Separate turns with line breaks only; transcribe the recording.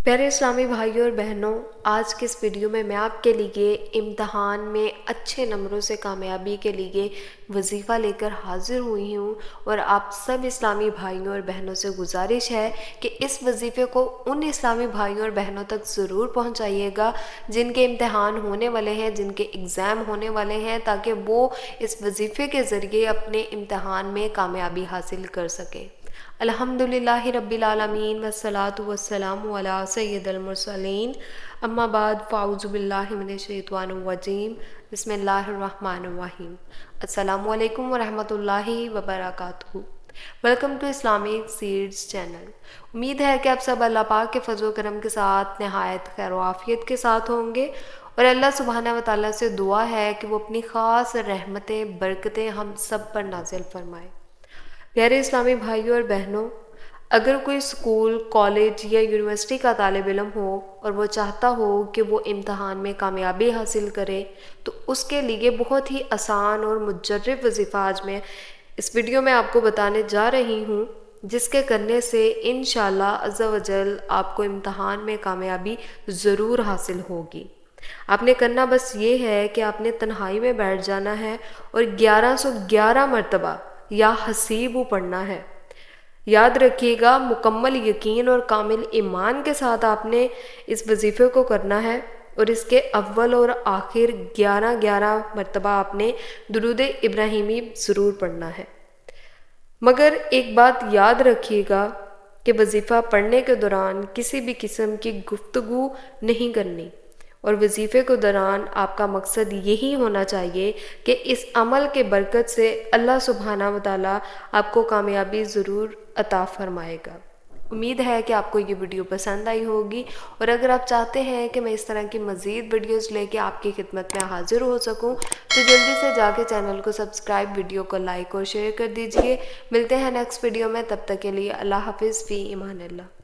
پیارے اسلامی بھائیوں اور بہنوں، آج کے اس ویڈیو میں آپ کے لیے امتحان میں اچھے نمبروں سے کامیابی کے لیے وظیفہ لے کر حاضر ہوئی ہوں، اور آپ سب اسلامی بھائیوں اور بہنوں سے گزارش ہے کہ اس وظیفے کو ان اسلامی بھائیوں اور بہنوں تک ضرور پہنچائیے گا جن کے امتحان ہونے والے ہیں، جن کے ایگزام ہونے والے ہیں، تاکہ وہ اس وظیفے کے ذریعے اپنے امتحان میں کامیابی حاصل کر سکیں۔ الحمدللہ رب العالمین والصلاة والسلام علی سید المرسلین، اما بعد فاعوذ باللہ من الشیطان الرجیم، بسم اللہ الرحمن الرحیم۔ السلام علیکم ورحمۃ اللہ وبرکاتہ۔ Welcome to Islamic seeds channel. امید ہے کہ آپ سب اللہ پاک کے فضل و کرم کے ساتھ نہایت خیر و عافیت کے ساتھ ہوں گے، اور اللہ سبحانہ و تعالیٰ سے دعا ہے کہ وہ اپنی خاص رحمتیں برکتیں ہم سب پر نازل فرمائے۔ پیارے اسلامی بھائیوں اور بہنوں، اگر کوئی اسکول، کالج یا یونیورسٹی کا طالب علم ہو اور وہ چاہتا ہو کہ وہ امتحان میں کامیابی حاصل کرے، تو اس کے لیے بہت ہی آسان اور مجرب وظیفہ آج میں اس ویڈیو میں آپ کو بتانے جا رہی ہوں، جس کے کرنے سے انشاءاللہ عز و جل آپ کو امتحان میں کامیابی ضرور حاصل ہوگی۔ آپ نے کرنا بس یہ ہے کہ آپ نے تنہائی میں بیٹھ جانا ہے اور 1111 مرتبہ یا حسیبو پڑھنا ہے۔ یاد رکھیے گا، مکمل یقین اور کامل ایمان کے ساتھ آپ نے اس وظیفے کو کرنا ہے، اور اس کے اول اور آخر 11 مرتبہ آپ نے درود ابراہیمی ضرور پڑھنا ہے۔ مگر ایک بات یاد رکھیے گا کہ وظیفہ پڑھنے کے دوران کسی بھی قسم کی گفتگو نہیں کرنی، اور وظیفے کے دوران آپ کا مقصد یہی ہونا چاہیے کہ اس عمل کے برکت سے اللہ سبحانہ و تعالیٰ آپ کو کامیابی ضرور عطا فرمائے گا۔ امید ہے کہ آپ کو یہ ویڈیو پسند آئی ہوگی، اور اگر آپ چاہتے ہیں کہ میں اس طرح کی مزید ویڈیوز لے کے آپ کی خدمت میں حاضر ہو سکوں، تو جلدی سے جا کے چینل کو سبسکرائب، ویڈیو کو لائک اور شیئر کر دیجئے۔ ملتے ہیں نیکسٹ ویڈیو میں، تب تک کے لیے اللہ حافظ، فی امان اللہ۔